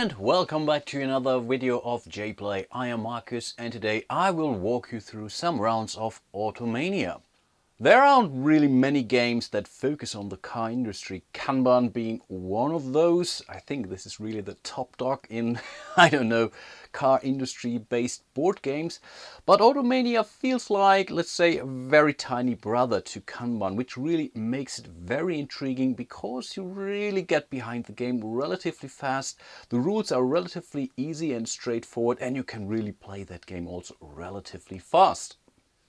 and welcome back to another video of jPlay. I am Marcus and today I will walk you through some rounds of Automania. There aren't really many games that focus on the car industry, Kanban being one of those. I think this is really the top dog in, I don't know, car industry based board games. But Automania feels like, let's say, a very tiny brother to Kanban, which really makes it very intriguing because you really get behind the game relatively fast. The rules are relatively easy and straightforward and you can really play that game also relatively fast.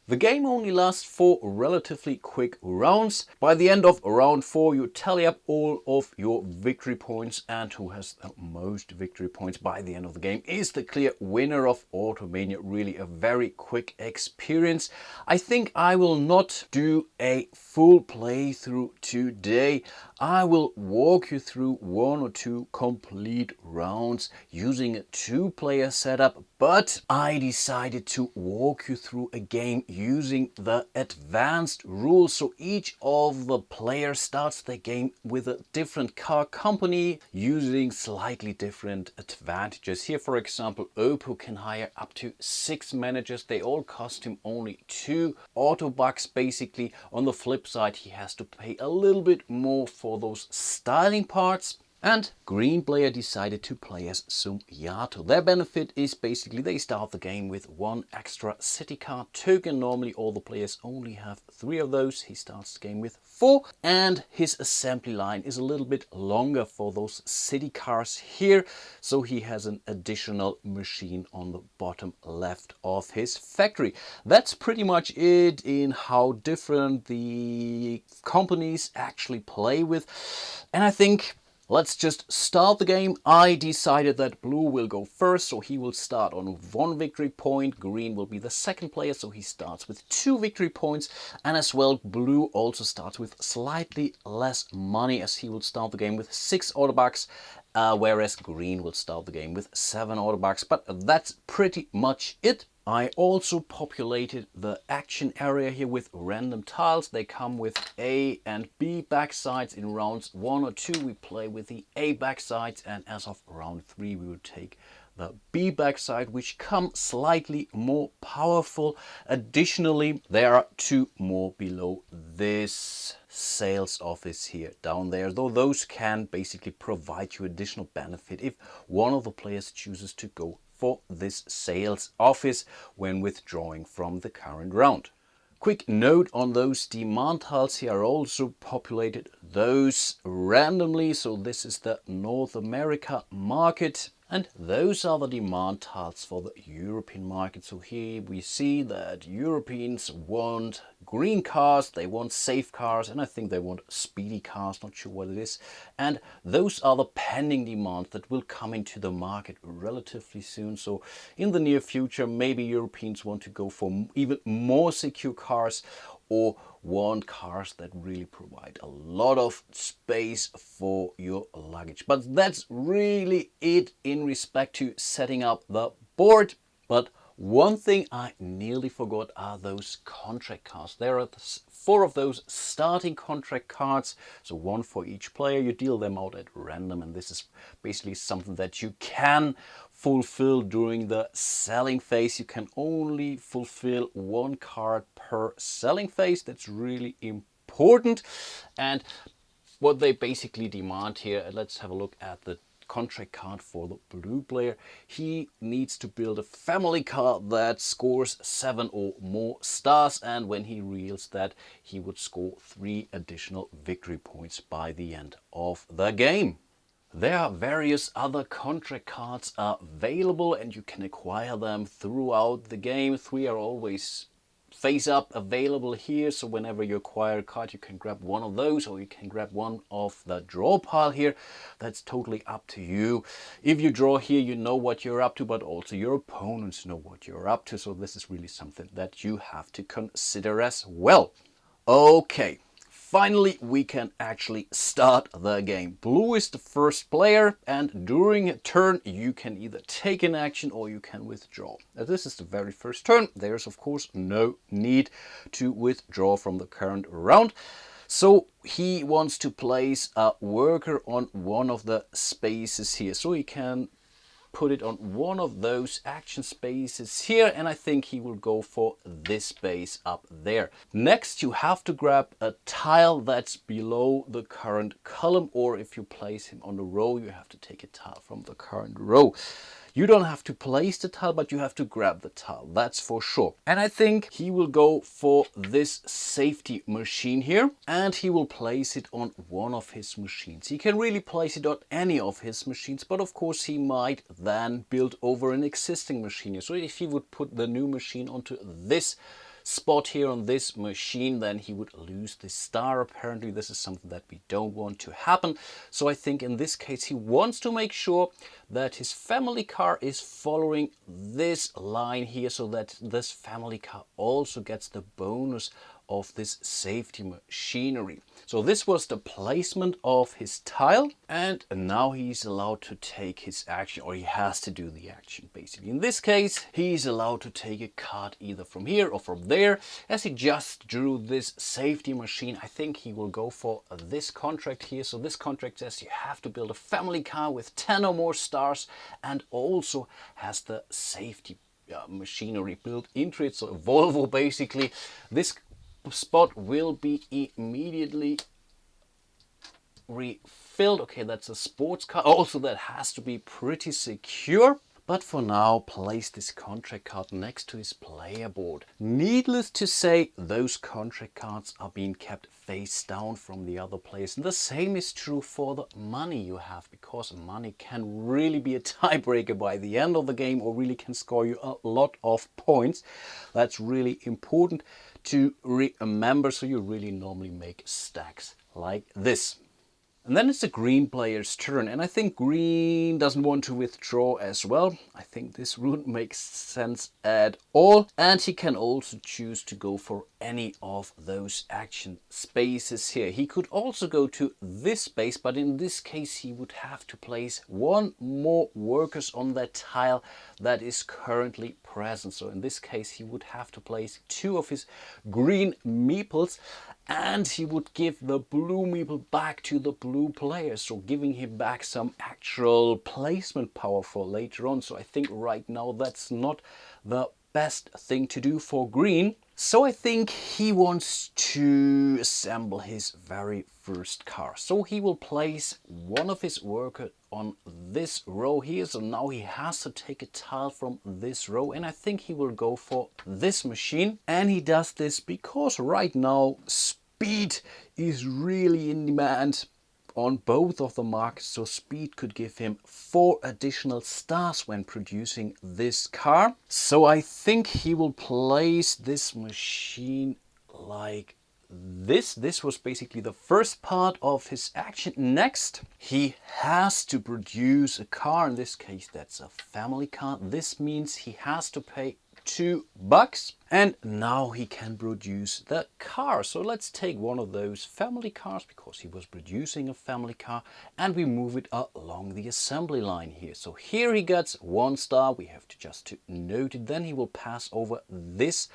The game only lasts 4 relatively quick rounds. By the end of round 4 you tally up all of your victory points, and who has the most victory points by the end of the game is the clear winner of Automania. Really a very quick experience. I think I will not do a full playthrough today. I will walk you through 1 or 2 complete rounds using a 2-player setup, but I decided to walk you through a game using the advanced rules. So each of the players starts the game with a different car company using slightly different advantages. Here, for example, Oppo can hire up to 6 managers. They all cost him only 2 auto bucks basically. On the flip side, he has to pay a little bit more for those styling parts. And green player decided to play as Yato. Their benefit is basically they start the game with 1 extra city car token. Normally all the players only have 3 of those. He starts the game with 4, and his assembly line is a little bit longer for those city cars here. So he has an additional machine on the bottom left of his factory. That's pretty much it in how different the companies actually play with. And I think let's just start the game. I decided that blue will go first, so he will start on 1 victory point. Green will be the second player, so he starts with 2 victory points. And as well, blue also starts with slightly less money, as he will start the game with 6 autobucks, whereas green will start the game with 7 autobucks. But that's pretty much it. I also populated the action area here with random tiles. They come with A and B backsides. In rounds 1 or 2 we play with the A backsides, and as of round 3 we will take the B backside, which come slightly more powerful. Additionally, there are 2 more below this sales office here down there, though those can basically provide you additional benefit if one of the players chooses to go for this sales office when withdrawing from the current round. Quick note on those demand tiles here are also populated those randomly. So this is the North America market, and those are the demand tiles for the European market. So here we see that Europeans want green cars, they want safe cars, and I think they want speedy cars, not sure what it is. And those are the pending demands that will come into the market relatively soon. So in the near future, maybe Europeans want to go for even more secure cars, or want cars that really provide a lot of space for your luggage. But that's really it in respect to setting up the board. But one thing I nearly forgot are those contract cards. There are 4 of those starting contract cards, so 1 for each player. You deal them out at random, and this is basically something that you can fulfill during the selling phase. You can only fulfill 1 card per selling phase. That's really important. And what they basically demand here, let's have a look at the contract card for the blue player. He needs to build a family car that scores 7 or more stars, and when he reels that, he would score 3 additional victory points by the end of the game. There are various other contract cards available, and you can acquire them throughout the game. 3 are always face up available here, so whenever you acquire a card you can grab 1 of those, or you can grab 1 of the draw pile here. That's totally up to you. If you draw here, you know what you're up to, but also your opponents know what you're up to, so this is really something that you have to consider as well. Okay, finally we can actually start the game. Blue is the first player, and during a turn you can either take an action or you can withdraw. As this is the very first turn, there's of course no need to withdraw from the current round. So he wants to place a worker on one of the spaces here, so he can put it on one of those action spaces here, and I think he will go for this space up there. Next, you have to grab a tile that's below the current column, or if you place him on a row, you have to take a tile from the current row. You don't have to place the tile, but you have to grab the tile, that's for sure. And I think he will go for this safety machine here, and he will place it on one of his machines. He can really place it on any of his machines, but of course he might then build over an existing machine. So if he would put the new machine onto this spot here on this machine, then he would lose this star. Apparently this is something that we don't want to happen. So I think in this case he wants to make sure that his family car is following this line here, so that this family car also gets the bonus of this safety machinery. So this was the placement of his tile, and now he's allowed to take his action, or he has to do the action basically. In this case, he's allowed to take a card either from here or from there. As he just drew this safety machine, I think he will go for this contract here. So this contract says you have to build a family car with 10 or more stars, and also has the safety machinery built into it. So a Volvo basically. This spot will be immediately refilled. Okay, that's a sports car. Also, that has to be pretty secure. But for now, place this contract card next to his player board. Needless to say, those contract cards are being kept face down from the other players. And the same is true for the money you have, because money can really be a tiebreaker by the end of the game, or really can score you a lot of points. That's really important to remember. So you really normally make stacks like this. And then it's the green player's turn, and I think green doesn't want to withdraw as well. I think this wouldn't make sense at all. And he can also choose to go for any of those action spaces here. He could also go to this space, but in this case he would have to place one more workers on that tile that is currently present. So in this case he would have to place two of his green meeples, and he would give the blue meeple back to the blue player, so giving him back some actual placement power for later on. So I think right now that's not the best thing to do for green. So I think he wants to assemble his very first car. So he will place one of his workers on this row here. So now he has to take a tile from this row, and I think he will go for this machine. And he does this because right now speed is really in demand on both of the markets. So speed could give him 4 additional stars when producing this car. So I think he will place this machine like this. This was basically the first part of his action. Next, he has to produce a car. In this case, that's a family car. This means he has to pay $2, and now he can produce the car. So let's take one of those family cars, because he was producing a family car, and we move it along the assembly line here. So here he gets 1 star. We have to just to note it. Then he will pass over this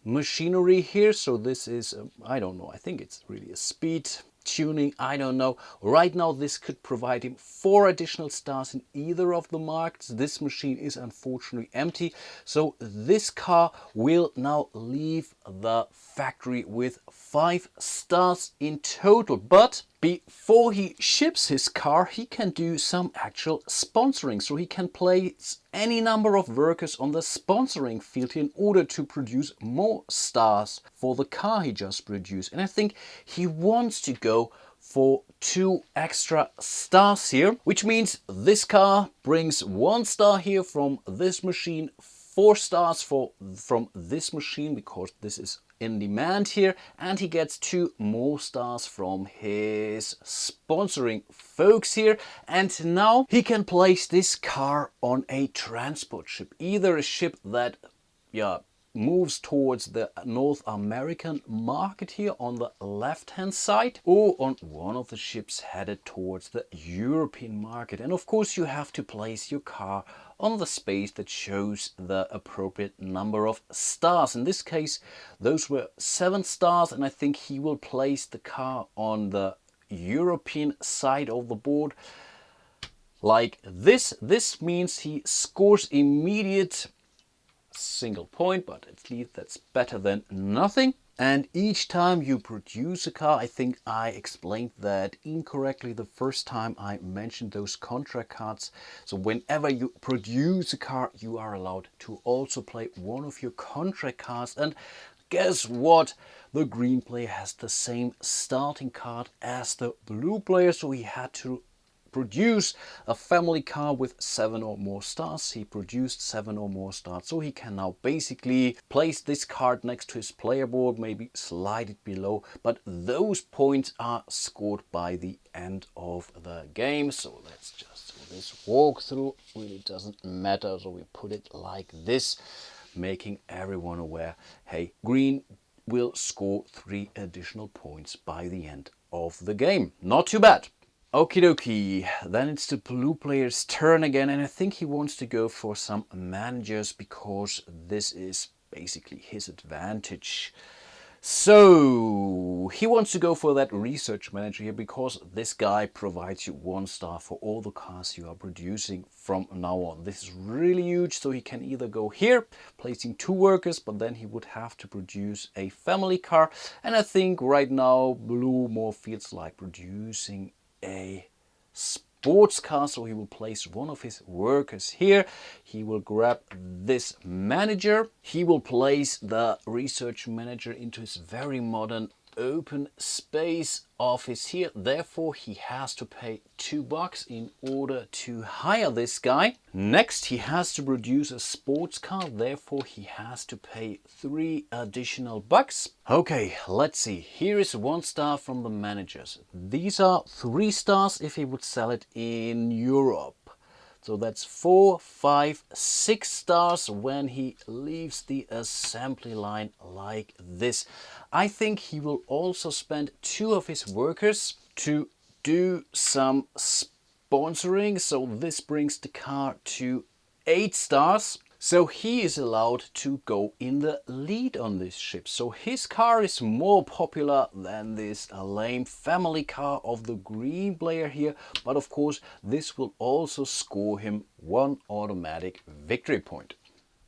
machinery here. So this is I don't know, I think it's really a speed tuning, I don't know. Right now this could provide him 4 additional stars in either of the markets. This machine is unfortunately empty, so this car will now leave the factory with 5 stars in total. But before he ships his car, he can do some actual sponsoring. So he can place any number of workers on the sponsoring field in order to produce more stars for the car he just produced. And I think he wants to go for 2 extra stars here, which means this car brings 1 star here from this machine, 4 stars from this machine, because this is in demand here, and he gets 2 more stars from his sponsoring folks here. And now he can place this car on a transport ship, either a ship that moves towards the North American market here on the left hand side, or on one of the ships headed towards the European market. And of course you have to place your car on the space that shows the appropriate number of stars. In this case those were 7 stars, and I think he will place the car on the European side of the board. like this. This means he scores immediate single point, but at least that's better than nothing. And each time you produce a car, I think I explained that incorrectly the first time I mentioned those contract cards. So whenever you produce a car, you are allowed to also play one of your contract cards. And guess what? The green player has the same starting card as the blue player, so he had to produce a family car with 7 or more stars. He produced 7 or more stars, so he can now basically place this card next to his player board, maybe slide it below, but those points are scored by the end of the game. So let's just do this walkthrough. Really doesn't matter, so we put it like this, making everyone aware, hey, green will score 3 additional points by the end of the game. Not too bad. Okie dokie, then it's the blue player's turn again, and I think he wants to go for some managers because this is basically his advantage. So he wants to go for that research manager here because this guy provides you 1 star for all the cars you are producing from now on. This is really huge, so he can either go here, placing 2 workers, but then he would have to produce a family car. And I think right now blue more feels like producing a sports car, so he will place one of his workers here. He will grab this manager. He will place the research manager into his very modern open space office here. Therefore he has to pay $2 in order to hire this guy. Next he has to produce a sports car, therefore he has to pay 3 additional bucks. Okay, let's see. Here is 1 star from the managers. These are 3 stars if he would sell it in Europe. So that's 4, 5, 6 stars when he leaves the assembly line like this. I think he will also spend 2 of his workers to do some sponsoring. So this brings the car to 8 stars. So he is allowed to go in the lead on this ship. So his car is more popular than this lame family car of the green player here. But of course, this will also score him 1 automatic victory point.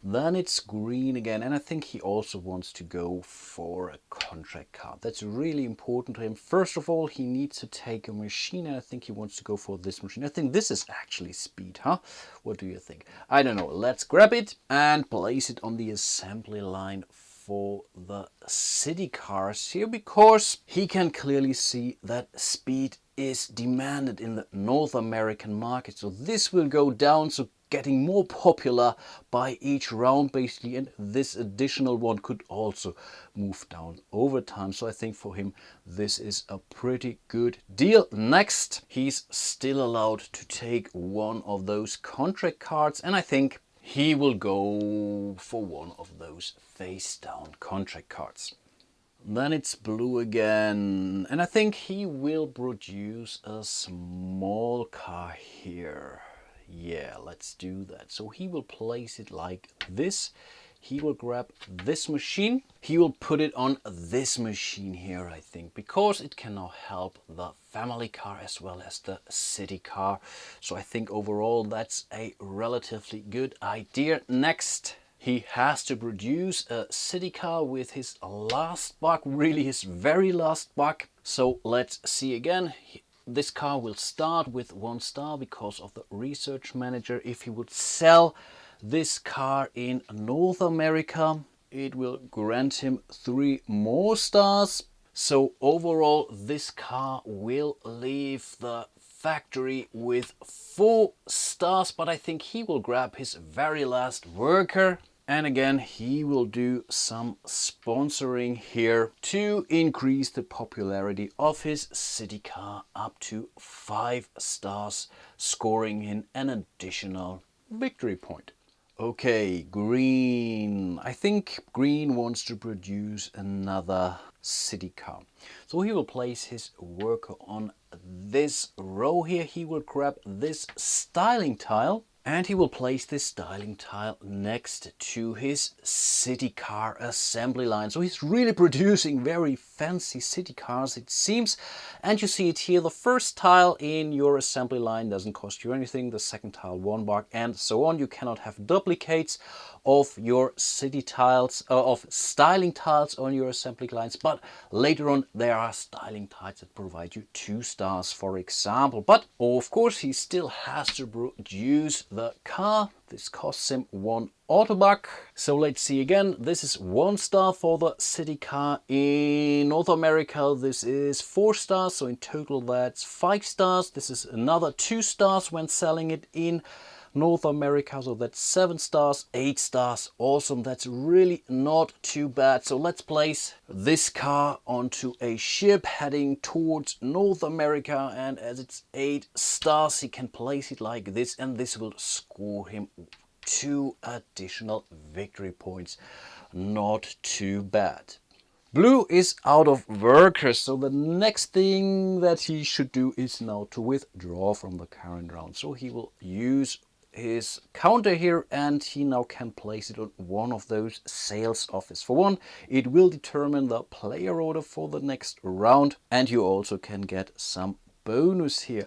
Then it's green again, and I think he also wants to go for a contract card. That's really important to him. First of all, he needs to take a machine, and I think he wants to go for this machine. I think this is actually speed, huh? What do you think? I don't know. Let's grab it and place it on the assembly line for the city cars here, because he can clearly see that speed is demanded in the North American market. So this will go down, so getting more popular by each round basically, and this additional one could also move down over time. So I think for him this is a pretty good deal. Next, he's still allowed to take 1 of those contract cards, and I think he will go for 1 of those face down contract cards. Then it's blue again, and I think he will produce a small car here. Yeah, let's do that. So he will place it like this. He will grab this machine. He will put it on this machine here, I think, because it can now help the family car as well as the city car. So I think overall that's a relatively good idea. Next, he has to produce a city car with his last buck, really his very last buck. So let's see again. This car will start with 1 star because of the research manager. If he would sell this car in North America, it will grant him 3 more stars. So overall, this car will leave the factory with 4 stars, but I think he will grab his very last worker. And again, he will do some sponsoring here to increase the popularity of his city car up to 5 stars, scoring in an additional victory point. Okay, green. I think green wants to produce another city car. So he will place his worker on this row here. He will grab this styling tile. And he will place this styling tile next to his city car assembly line. So he's really producing very fancy city cars, it seems. And you see it here, the first tile in your assembly line doesn't cost you anything, the second tile 1 buck, and so on. You cannot have duplicates of your city tiles, of styling tiles on your assembly lines, but later on there are styling tiles that provide you 2 stars, for example. But of course he still has to produce the car. This costs him 1 Autobuck. So let's see again. This is 1 star for the city car. In North America this is 4 stars, so in total that's 5 stars. This is another 2 stars when selling it in North America, so that's 7 stars, 8 stars. Awesome, that's really not too bad. So let's place this car onto a ship heading towards North America, and as it's 8 stars he can place it like this, and this will score him 2 additional victory points. Not too bad. Blue is out of workers, so the next thing that he should do is now to withdraw from the current round. So he will use his counter here, and he now can place it on one of those sales office. For one, it will determine the player order for the next round, and you also can get some bonus here.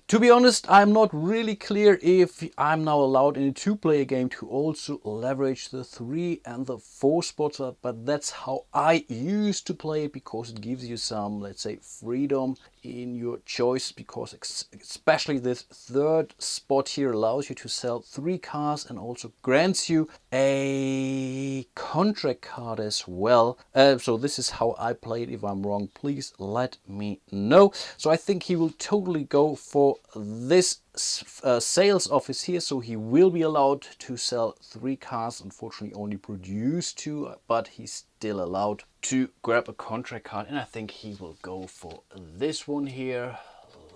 To be honest, I'm not really clear if I'm now allowed in a 2-player game to also leverage the 3 and the 4 spots, but that's how I used to play it, because it gives you some, let's say, freedom in your choice, because especially this 3rd spot here allows you to sell 3 cars and also grants you a contract card as well. So this is how I play it. If I'm wrong, please let me know. So I think he will totally go for this sales office here, so he will be allowed to sell 3 cars. Unfortunately only produce 2, but he's still allowed to grab a contract card, and I think he will go for this one here.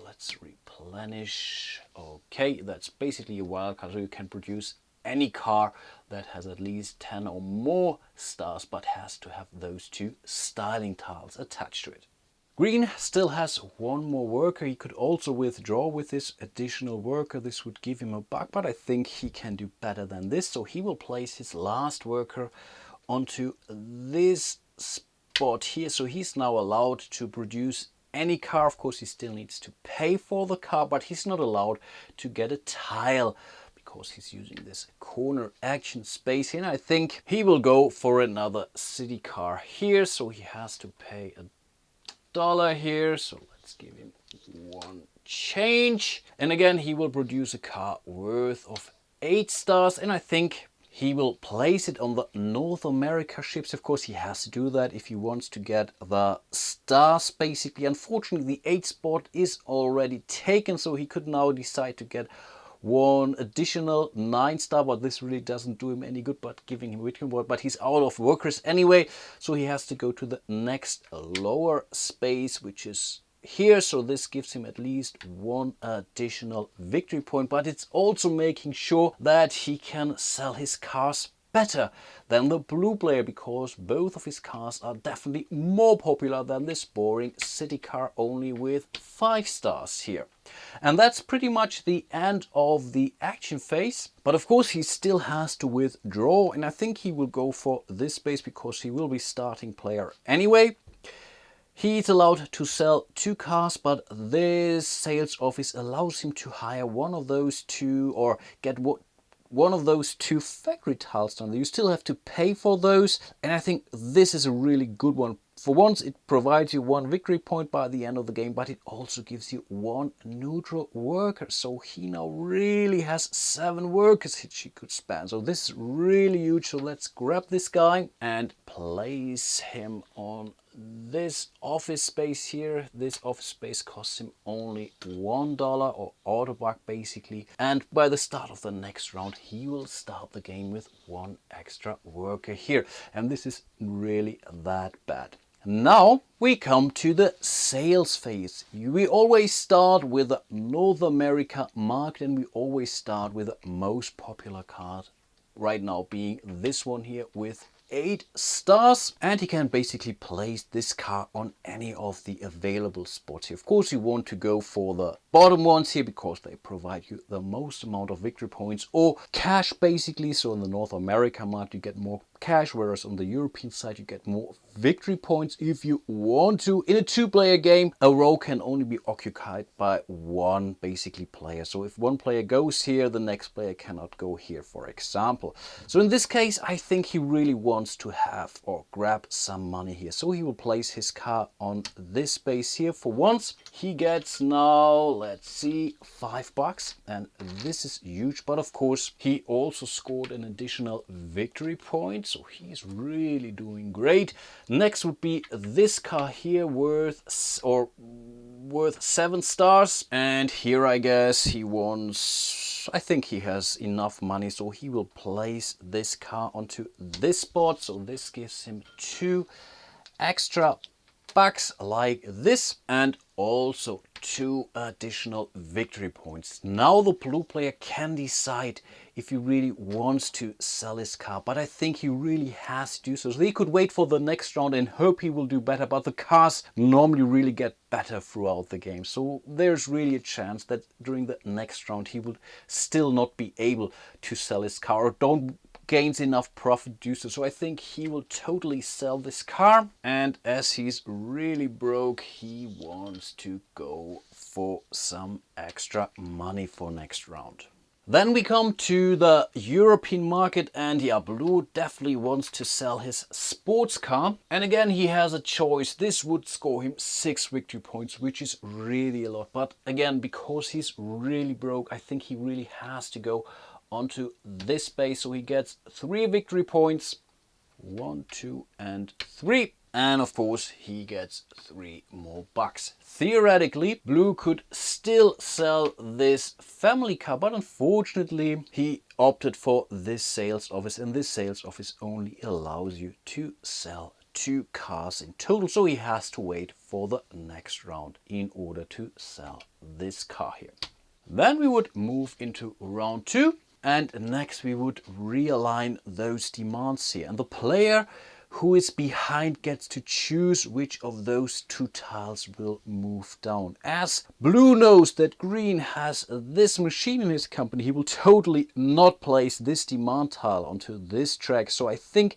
Let's replenish. Okay, that's basically a wild card, so you can produce any car that has at least 10 or more stars, but has to have those 2 styling tiles attached to it. Green still has 1 more worker. He could also withdraw with this additional worker. This would give him a buck, but I think he can do better than this. So he will place his last worker onto this spot here. So he's now allowed to produce any car. Of course, he still needs to pay for the car, but he's not allowed to get a tile, because he's using this corner action space here. And I think he will go for another city car here. So he has to pay $1 here, so let's give him 1 change, and again he will produce a car worth of 8 stars, and I think he will place it on the North America ships. Of course he has to do that if he wants to get the stars basically. Unfortunately the 8 spot is already taken, so he could now decide to get 1 additional 9 star, but this really doesn't do him any good, but giving him Witcom Board. But he's out of workers anyway, so he has to go to the next lower space, which is here. So this gives him at least 1 additional victory point, but it's also making sure that he can sell his cars better than the blue player, because both of his cars are definitely more popular than this boring city car only with 5 stars here. And that's pretty much the end of the action phase. But of course he still has to withdraw, and I think he will go for this space because he will be starting player anyway. He's allowed to sell 2 cars, but this sales office allows him to hire one of those 2, or get one of those 2 factory tiles done. You still have to pay for those, and I think this is a really good one. For once, it provides you 1 victory point by the end of the game, but it also gives you 1 neutral worker. So he now really has 7 workers he could spend. So this is really huge. So let's grab this guy and place him on this office space here. This office space costs him only $1 or Autobuck basically, and by the start of the next round he will start the game with 1 extra worker here, and this is really that bad. Now we come to the sales phase. We always start with the North America market, and we always start with the most popular card right now being this one here with 8 stars, and he can basically place this car on any of the available spots here. Of course, you want to go for the bottom ones here because they provide you the most amount of victory points or cash basically. So in the North America market you get more cash, whereas on the European side you get more victory points if you want to. In a 2-player game, a row can only be occupied by one basically player. So if one player goes here, the next player cannot go here, for example. So in this case, I think he really wants to have or grab some money here. So he will place his car on this base here for once. He gets now, let's see, $5, and this is huge. But of course, he also scored an additional victory point, so he's really doing great. Next would be this car here, worth 7 stars, and here I guess he wants, I think he has enough money, so he will place this car onto this spot. So this gives him 2 extra bucks like this, and also 2 additional victory points. Now the blue player can decide if he really wants to sell his car, but I think he really has to do so. So he could wait for the next round and hope he will do better, but the cars normally really get better throughout the game. So there's really a chance that during the next round he will still not be able to sell his car or don't gains enough profit to do so. So I think he will totally sell this car, and as he's really broke, he wants to go for some extra money for next round. Then we come to the European market, and yeah, Blue definitely wants to sell his sports car. And again, he has a choice. This would score him 6 victory points, which is really a lot. But again, because he's really broke, I think he really has to go onto this base. So he gets 3 victory points. 1, 2, and 3. And of course, he gets 3 more bucks. Theoretically, Blue could still sell this family car, but unfortunately, he opted for this sales office, and this sales office only allows you to sell 2 cars in total. So he has to wait for the next round in order to sell this car here. Then we would move into round 2. And next we would realign those demands here. And the player who is behind gets to choose which of those 2 tiles will move down. As Blue knows that Green has this machine in his company, he will totally not place this demand tile onto this track. So I think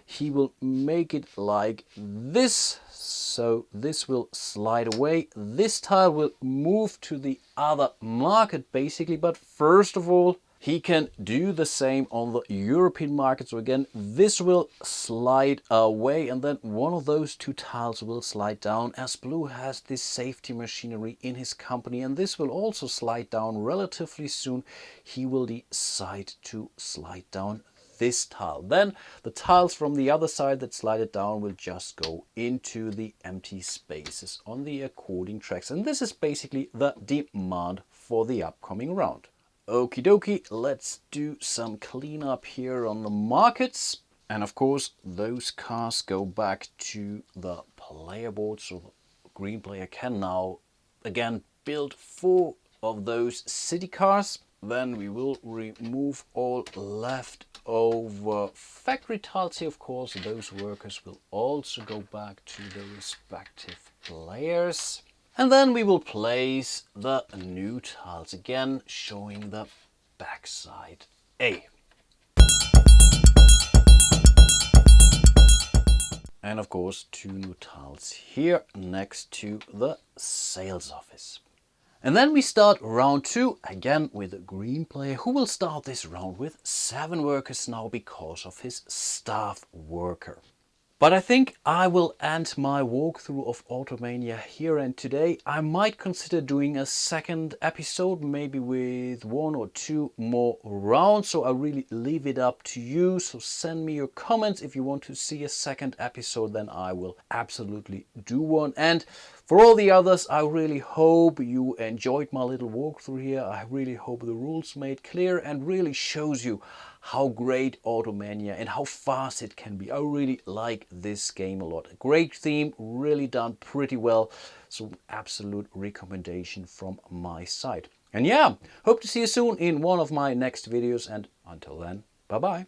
he will make it like this. So this will slide away. This tile will move to the other market basically. But first of all, he can do the same on the European market. So again, this will slide away, and then one of those 2 tiles will slide down, as Blue has this safety machinery in his company, and this will also slide down relatively soon. He will decide to slide down this tile. Then the tiles from the other side that slide it down will just go into the empty spaces on the according tracks. And this is basically the demand for the upcoming round. Okie dokie, let's do some cleanup here on the markets. And of course, those cars go back to the player board. So the green player can now again build 4 of those city cars. Then we will remove all leftover factory tiles here. Of course, those workers will also go back to their respective players. And then we will place the new tiles again, showing the backside A. And of course, 2 new tiles here next to the sales office. And then we start round 2 again with a green player, who will start this round with 7 workers now because of his staff worker. But I think I will end my walkthrough of Automania here and today. I might consider doing a second episode, maybe with 1 or 2 more rounds. So I really leave it up to you. So send me your comments. If you want to see a second episode, then I will absolutely do one. And for all the others, I really hope you enjoyed my little walkthrough here. I really hope the rules made clear and really shows you how great Automania and how fast it can be. I really like this game a lot. A great theme, really done pretty well. So absolute recommendation from my side. And yeah, hope to see you soon in one of my next videos. And until then, bye bye.